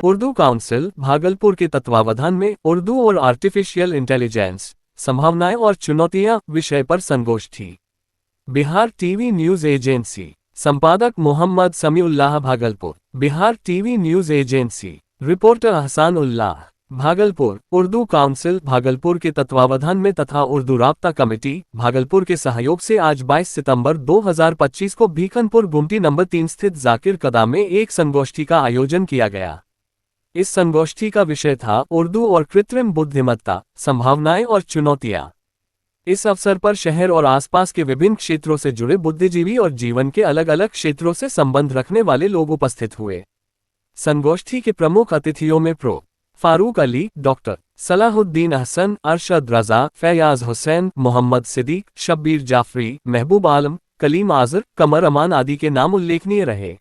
Urdu council Bhagalpur के तत्वावधान में उर्दू और आर्टिफिशियल इंटेलिजेंस संभावनाएं और चुनौतियां विषय पर संगोष्ठी। Bihar TV news agency. संपादक Mohammad Samiullah Bhagalpur. Bihar TV news agency. Reporter Ahsan Ullah Bhagalpur. Urdu council Bhagalpur के तत्वावधान में तथा उर्दू राब्ता कमेटी भागलपुर के सहयोग से आज 22 सितंबर 2025 को भीखनपुर गुमटी नंबर 3 स्थित जाकिर कदा में एक संगोष्ठी का आयोजन किया गया। इस संगोष्ठी का विषय था उर्दू और कृत्रिम बुद्धिमत्ता संभावनाएं और चुनौतियां। इस अवसर पर शहर और आसपास के विभिन्न क्षेत्रों से जुड़े बुद्धिजीवी और जीवन के अलग अलग क्षेत्रों से संबंध रखने वाले लोग उपस्थित हुए। संगोष्ठी के प्रमुख अतिथियों में प्रो फारूक अली, डॉक्टर सलाहुद्दीन अहसन, अरशद रजा, फैयाज हुसैन, मोहम्मद सिद्दीक, शब्बीर जाफरी, महबूब आलम, कलीम आजर, कमर अमान आदि के नाम उल्लेखनीय रहे।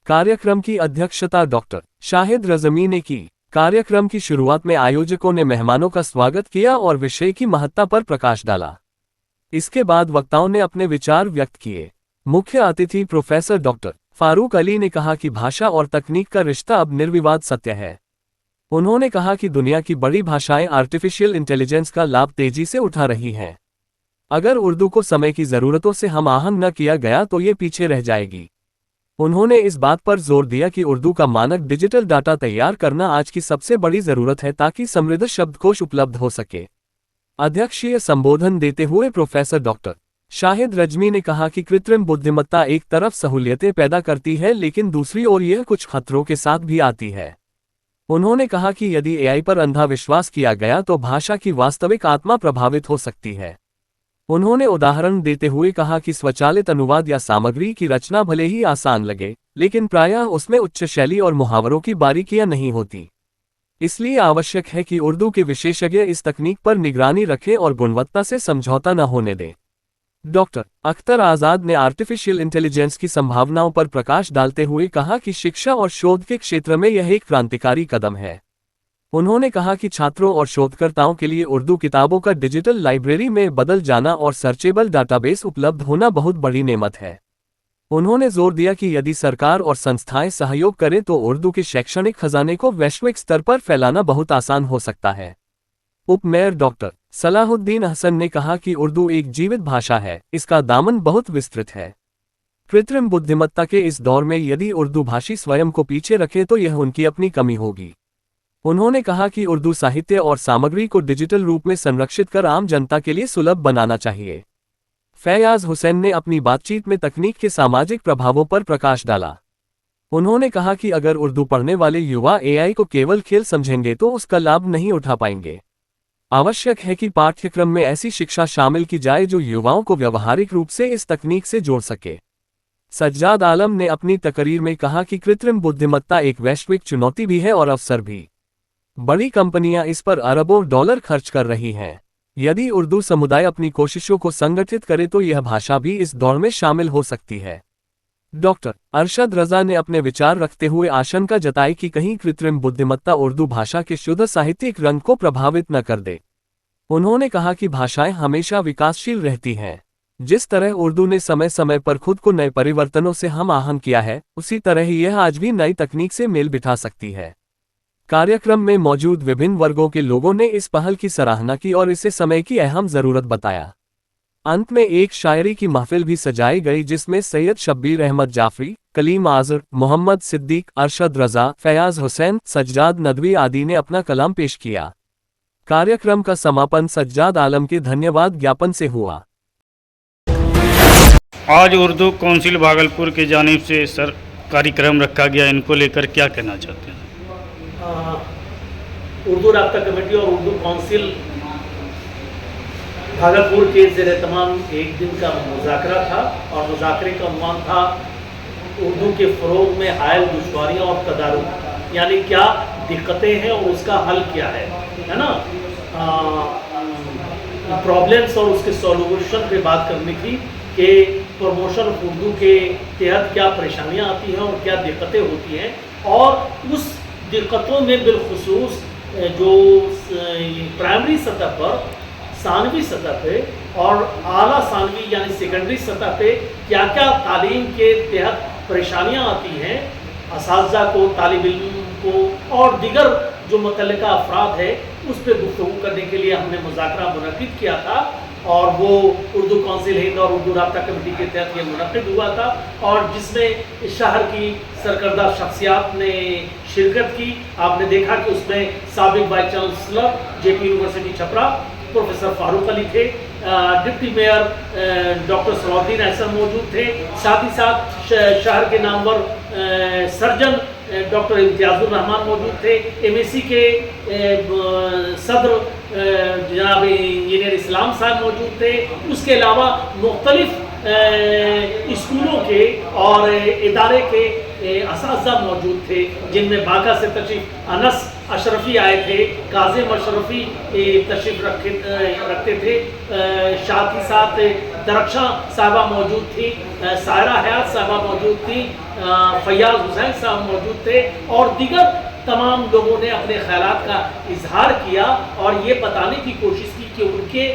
कार्यक्रम की अध्यक्षता डॉक्टर शाहिद रज़मी ने की। कार्यक्रम की शुरुआत में आयोजकों ने मेहमानों का स्वागत किया और विषय की महत्ता पर प्रकाश डाला। इसके बाद वक्ताओं ने अपने विचार व्यक्त किए। मुख्य अतिथि प्रोफेसर डॉक्टर फारूक अली ने कहा कि भाषा और तकनीक का रिश्ता अब निर्विवाद सत्य है। उन्होंने कहा कि दुनिया की बड़ी भाषाएं आर्टिफिशियल इंटेलिजेंस का लाभ तेजी से उठा रही हैं। अगर उर्दू को समय की ज़रूरतों से हम आहंग न किया गया तो ये पीछे रह जाएगी। उन्होंने इस बात पर जोर दिया कि उर्दू का मानक डिजिटल डाटा तैयार करना आज की सबसे बड़ी ज़रूरत है ताकि समृद्ध शब्दकोश उपलब्ध हो सके। अध्यक्षीय संबोधन देते हुए प्रोफेसर डॉक्टर शाहिद रज़मी ने कहा कि कृत्रिम बुद्धिमत्ता एक तरफ सहूलियतें पैदा करती है लेकिन दूसरी ओर यह कुछ खतरों के साथ भी आती है। उन्होंने कहा कि यदि एआई पर अंधा विश्वास किया गया तो भाषा की वास्तविक आत्मा प्रभावित हो सकती है। उन्होंने उदाहरण देते हुए कहा कि स्वचालित अनुवाद या सामग्री की रचना भले ही आसान लगे, लेकिन प्रायः उसमें उच्च शैली और मुहावरों की बारीकियां नहीं होती। इसलिए आवश्यक है कि उर्दू के विशेषज्ञ इस तकनीक पर निगरानी रखें और गुणवत्ता से समझौता न होने दें। डॉक्टर अख्तर आज़ाद ने आर्टिफिशियल इंटेलिजेंस की संभावनाओं पर प्रकाश डालते हुए कहा कि शिक्षा और शोध के क्षेत्र में यह एक क्रांतिकारी कदम है। उन्होंने कहा कि छात्रों और शोधकर्ताओं के लिए उर्दू किताबों का डिजिटल लाइब्रेरी में बदल जाना और सर्चेबल डाटाबेस उपलब्ध होना बहुत बड़ी नेमत है। उन्होंने जोर दिया कि यदि सरकार और संस्थाएं सहयोग करें तो उर्दू के शैक्षणिक खजाने को वैश्विक स्तर पर फैलाना बहुत आसान हो सकता है। उप मेयर डॉक्टर सलाहुद्दीन अहसन ने कहा कि उर्दू एक जीवित भाषा है, इसका दामन बहुत विस्तृत है। कृत्रिम बुद्धिमत्ता के इस दौर में यदि उर्दू भाषी स्वयं को पीछे रखे तो यह उनकी अपनी कमी होगी। उन्होंने कहा कि उर्दू साहित्य और सामग्री को डिजिटल रूप में संरक्षित कर आम जनता के लिए सुलभ बनाना चाहिए। फैयाज हुसैन ने अपनी बातचीत में तकनीक के सामाजिक प्रभावों पर प्रकाश डाला। उन्होंने कहा कि अगर उर्दू पढ़ने वाले युवा एआई को केवल खेल समझेंगे तो उसका लाभ नहीं उठा पाएंगे। आवश्यक है कि पाठ्यक्रम में ऐसी शिक्षा शामिल की जाए जो युवाओं को व्यावहारिक रूप से इस तकनीक से जोड़ सके। सज्जाद आलम ने अपनी तकरीर में कहा कि कृत्रिम बुद्धिमत्ता एक वैश्विक चुनौती भी है और अवसर भी। बड़ी कंपनियां इस पर अरबों डॉलर खर्च कर रही हैं। यदि उर्दू समुदाय अपनी कोशिशों को संगठित करे तो यह भाषा भी इस दौड़ में शामिल हो सकती है। डॉक्टर अरशद रजा ने अपने विचार रखते हुए आशंका जताई कि कहीं कृत्रिम बुद्धिमत्ता उर्दू भाषा के शुद्ध साहित्यिक रंग को प्रभावित न कर दे। उन्होंने कहा कि भाषाएं हमेशा विकासशील रहती हैं। जिस तरह उर्दू ने समय समय पर खुद को नए परिवर्तनों से हम आहंग किया है, उसी तरह ही यह आज भी नई तकनीक से मेल बिठा सकती है। कार्यक्रम में मौजूद विभिन्न वर्गों के लोगों ने इस पहल की सराहना की और इसे समय की अहम जरूरत बताया। अंत में एक शायरी की महफिल भी सजाई गई जिसमें सैयद शब्बीर अहमद जाफरी, कलीम आजर, मोहम्मद सिद्दीक, अरशद रजा, फैयाज हुसैन, सज्जाद नदवी आदि ने अपना कलाम पेश किया। कार्यक्रम का समापन सज्जाद आलम के धन्यवाद ज्ञापन से हुआ। आज उर्दू काउंसिल भागलपुर की जानिब से कार्यक्रम रखा गया, इनको लेकर क्या कहना चाहते हैं? उर्दू राब्ता कमेटी और उर्दू काउंसिल भागलपुर के ज़ेर-ए-तमाम एक दिन का मुज़ाकरा था और मुज़ाकरे का उन्वान था उर्दू के फ़रोग़ में आयल दुश्वारियाँ और तदारुक, यानी क्या दिक्कतें हैं और उसका हल क्या है ना। प्रॉब्लम्स और उसके सॉल्यूशन पे बात करनी थी कि प्रमोशन ऑफ उर्दू के तहत क्या परेशानियाँ आती हैं और क्या दिक्कतें होती हैं, और उस दिक्कतों में बिलखुसूस जो प्राइमरी सतह पर, सानवी सतह पे और आला सानवी यानी सेकेंडरी सतह पे क्या क्या तालीम के तहत परेशानियां आती हैं, असातिज़ा को, तालिब इल्म को और दीगर जो मुतल्लिका अफराद है उस पर गुफ्तगू करने के लिए हमने मुज़ाकरा मुनक़िद किया था, और वो उर्दू काउंसिल हिंद और उर्दू राब्ता कमेटी के तहत ये मुनक़िद हुआ था, और जिसमें शहर की सरकर्दा शख्सियात ने शिरकत की। आपने देखा कि उसमें साबिक़ vice chancellor JP university Chhapra professor Farooq Ali थे, deputy mayor doctor Salahuddin Ahsan मौजूद थे, साथ ही साथ शहर के नामवर सर्जन डॉक्टर इम्तियाज़ुर रहमान मौजूद थे, एमएसी के सदर जनाब इंजीनियर इस्लाम साहब मौजूद थे। उसके अलावा मुख्तलिफ स्कूलों के और इदारे के असातिज़ा मौजूद थे, जिनमें बाका से तशरीफ़ अनस अशरफी आए थे, काज़िम अशरफी तशरीफ़ रखते थे, साथ ही साथ दरख्शां साहबा मौजूद थी, सायरा हयात साहबा मौजूद थी, फैयाज़ हुसैन साहब मौजूद थे, और दीगर तमाम लोगों ने अपने ख़यालात का इजहार किया और ये बताने की कोशिश की कि उनके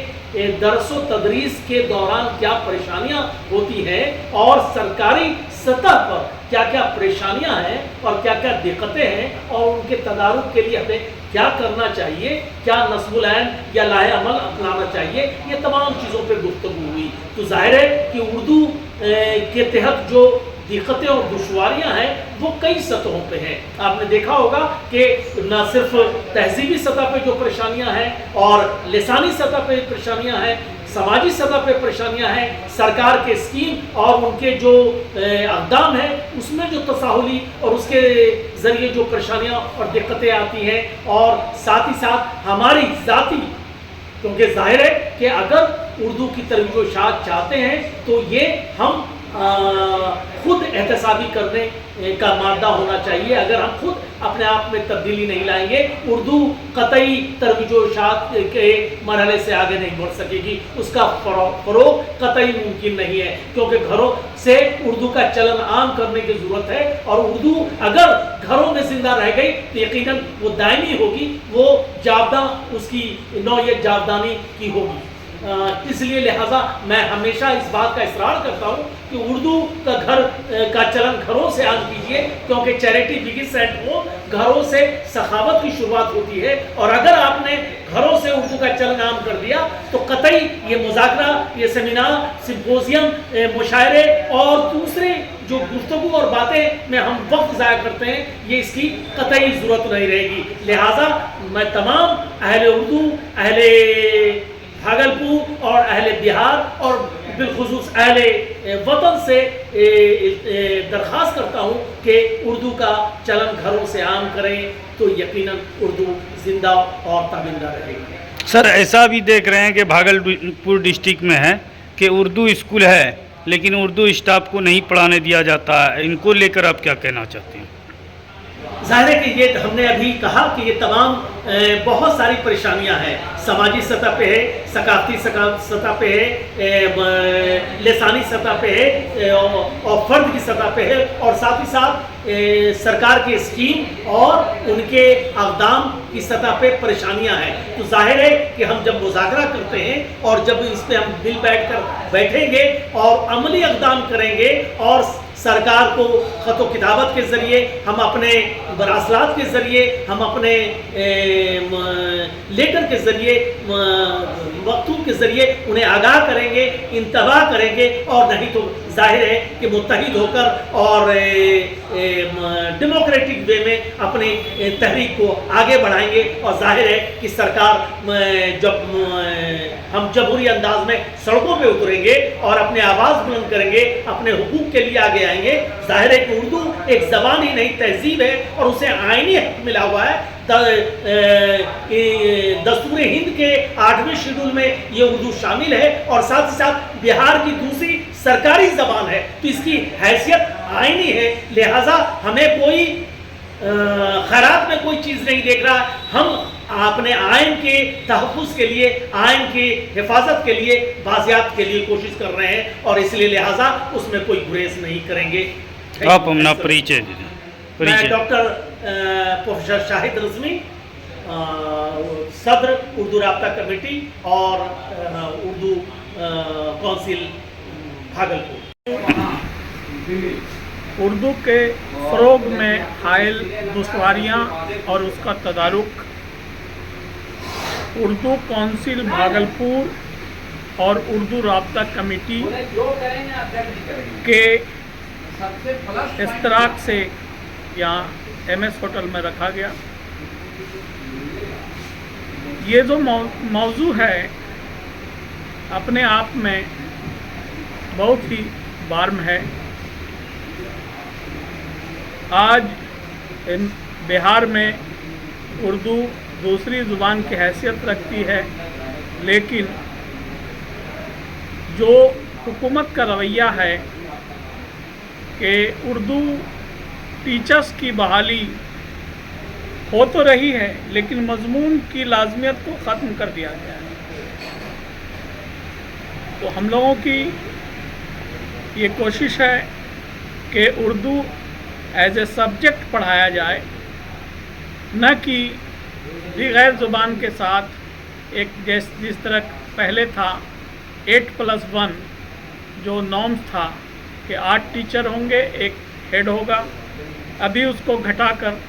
दरस व तदरीस के दौरान क्या परेशानियां होती हैं और सरकारी सतह पर क्या क्या परेशानियां हैं और क्या क्या दिक्कतें हैं, और उनके तदारुक के लिए हमें क्या करना चाहिए, क्या नस्मुल ऐन या लाहे अमल अपनाना चाहिए, ये तमाम चीज़ों पर गुफ्तगू हुई। तो जाहिर है कि उर्दू के तहत जो दिक्कतें और दुश्वारियां हैं वो कई सतहों पे हैं। आपने देखा होगा कि न सिर्फ तहजीबी सतह पे जो परेशानियां हैं और लिसानी सतह पे परेशानियां हैं, समाजी सतह पे परेशानियां हैं, सरकार के स्कीम और उनके जो अक़दाम हैं उसमें जो तसाहुली और उसके ज़रिए जो परेशानियां और दिक्कतें आती हैं, और साथ ही साथ हमारी ज़ाती, क्योंकि जाहिर है कि अगर उर्दू की तरवीज व इशाअत चाहते हैं तो ये हम खुद एहतसाबी करने का मादा होना चाहिए। अगर हम खुद अपने आप में तब्दीली नहीं लाएंगे, उर्दू कतई तरवीज व इशाअत के मरहले से आगे नहीं बढ़ सकेगी, उसका फ़रोग़ कतई मुमकिन नहीं है, क्योंकि घरों से उर्दू का चलन आम करने की ज़रूरत है, और उर्दू अगर घरों में ज़िंदा रह गई तो यकीनन वो दायमी होगी, वो जावदा उसकी नौयत जावदानी की होगी। इसलिए लिहाजा मैं हमेशा इस बात का इसरार करता हूँ कि उर्दू का घर का चलन घरों से आम कीजिए, क्योंकि चैरिटी बिगिंस एट होम, घरों से सखावत की शुरुआत होती है, और अगर आपने घरों से उर्दू का चलन आम कर दिया तो कतई ये मुज़ाकरा, ये सेमिनार, सिम्पोजियम, मुशायरे और दूसरे जो गुफ्तगू और बातें में हम वक्त ज़ाया करते हैं, ये इसकी कतई ज़रूरत नहीं रहेगी। लिहाजा मैं तमाम अहले उर्दू, अहले भागलपुर और अहले बिहार और बिलखुसूस अहले वतन से दरख्वास्त करता हूँ कि उर्दू का चलन घरों से आम करें, तो यकीनन उर्दू ज़िंदा और ताबिंदा रहेगी। सर, ऐसा भी देख रहे हैं कि भागलपुर डिस्ट्रिक्ट में है कि उर्दू स्कूल है लेकिन उर्दू स्टाफ को नहीं पढ़ाने दिया जाता है, इनको लेकर आप क्या कहना चाहते हैं? ज़ाहिर है कि ये हमने अभी कहा कि ये तमाम बहुत सारी परेशानियां हैं, समाजी सतह पे है, सकाफती सतह पे है, लिसानी सतह पे है, और फ़र्द की सतह पे है, और साथ ही साथ सरकार के स्कीम और उनके अक़दाम की सतह पे परेशानियां हैं। तो जाहिर है कि हम जब मुज़ाकरा करते हैं और जब इस पर हम मिल बैठकर बैठेंगे और अमली अक़दाम करेंगे, और सरकार को ख़त व किताबत के ज़रिए, हम अपने मरासलात के ज़रिए, हम अपने लेटर के ज़रिए, मकतूब के ज़रिए उन्हें आगाह करेंगे, इंतबाह करेंगे, और नहीं तो जाहिर है कि मुत्तहिद होकर और डेमोक्रेटिक वे में अपनी तहरीक को आगे बढ़ाएंगे। और जाहिर है कि सरकार जब हम जमहूरी अंदाज में सड़कों पे उतरेंगे और अपने आवाज़ बुलंद करेंगे, अपने हुकूक के लिए आगे आएंगे, जाहिर है कि उर्दू एक ज़बान ही नहीं तहजीब है, और उसे आईनी हक मिला हुआ है। दस्तूर हिंद के 8वें शेड्यूल में ये उर्दू शामिल है, और साथ ही साथ बिहार की दूसरी सरकारी ज़बान है, तो इसकी हैसियत आईनी है। लिहाजा हमें कोई खैरात में कोई चीज़ नहीं देख रहा, हम अपने आइन के तहफ़्फ़ुज़ के लिए, आइन की हिफाजत के लिए, बाज़ियात के लिए कोशिश कर रहे हैं, और इसलिए लिहाजा उसमें कोई गुरेज नहीं करेंगे। आप अपना परिचय दीजिए। मैं डॉक्टर प्रोफेसर शाहिद रज़मी, सदर उर्दू राब्ता कमेटी और उर्दू काउंसिल भागलपुर। उर्दू के फ़रोग में हायल दुश्वारियाँ और उसका तदारुक उर्दू काउंसिल भागलपुर और उर्दू राब्ता कमेटी के इश्तराक से यहाँ MS होटल में रखा गया। ये जो मौजू है अपने आप में बहुत ही बार्म है। आज बिहार में उर्दू दूसरी ज़ुबान की हैसियत रखती है, लेकिन जो हुकूमत का रवैया है कि उर्दू टीचर्स की बहाली हो तो रही है, लेकिन मजमून की लाजमियत को ख़त्म कर दिया गया है। तो हम लोगों की ये कोशिश है कि उर्दू एज ए सब्जेक्ट पढ़ाया जाए, न कि गैर ज़ुबान के साथ एक जिस तरह पहले था 8+1 जो नॉर्म्स था कि 8 टीचर होंगे, एक हेड होगा, अभी उसको घटाकर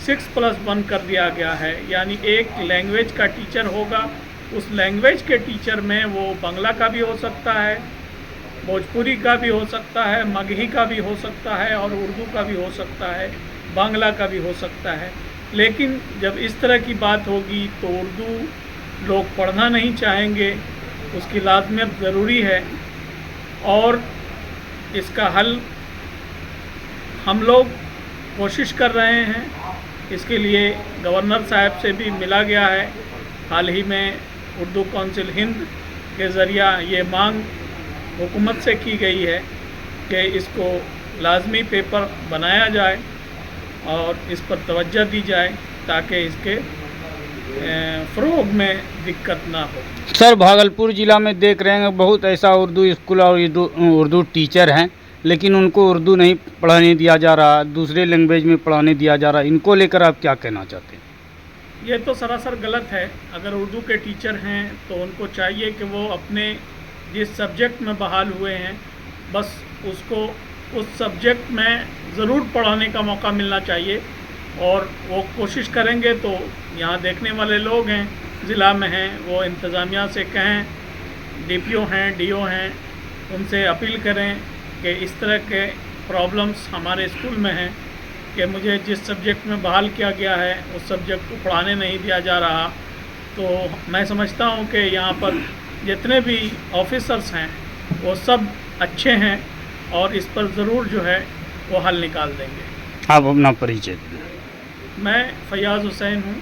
6+1 कर दिया गया है। यानी एक लैंग्वेज का टीचर होगा, उस लैंग्वेज के टीचर में वो बांग्ला का भी हो सकता है, भोजपुरी का भी हो सकता है, मगही का भी हो सकता है और उर्दू का भी हो सकता है, बांग्ला का भी हो सकता है। लेकिन जब इस तरह की बात होगी तो उर्दू लोग पढ़ना नहीं चाहेंगे, उसकी लाज़मियत ज़रूरी है और इसका हल हम लोग कोशिश कर रहे हैं। इसके लिए गवर्नर साहब से भी मिला गया है। हाल ही में उर्दू काउंसिल हिंद के ज़रिया ये मांग हुकूमत से की गई है कि इसको लाजमी पेपर बनाया जाए और इस पर तवज्जो दी जाए ताकि इसके फ़रोग में दिक्कत ना हो। सर, भागलपुर ज़िला में देख रहे हैं बहुत ऐसा उर्दू स्कूल और उर्दू टीचर हैं, लेकिन उनको उर्दू नहीं पढ़ाने दिया जा रहा, दूसरे लैंग्वेज में पढ़ाने दिया जा रहा। इनको लेकर आप क्या कहना चाहते हैं? ये तो सरासर गलत है। अगर उर्दू के टीचर हैं तो उनको चाहिए कि वो अपने जिस सब्जेक्ट में बहाल हुए हैं बस उसको उस सब्जेक्ट में ज़रूर पढ़ाने का मौका मिलना चाहिए और वो कोशिश करेंगे तो यहाँ देखने वाले लोग हैं, ज़िला में हैं, वो इंतज़ामिया से कहें, DPO हैं, DO हैं, उनसे अपील करें कि इस तरह के प्रॉब्लम्स हमारे स्कूल में हैं कि मुझे जिस सब्जेक्ट में बहाल किया गया है उस सब्जेक्ट को पढ़ाने नहीं दिया जा रहा। तो मैं समझता हूँ कि यहाँ पर जितने भी ऑफिसर्स हैं वो सब अच्छे हैं और इस पर ज़रूर जो है वो हल निकाल देंगे। आप अपना परिचय दें। मैं फयाज़ हुसैन हूँ,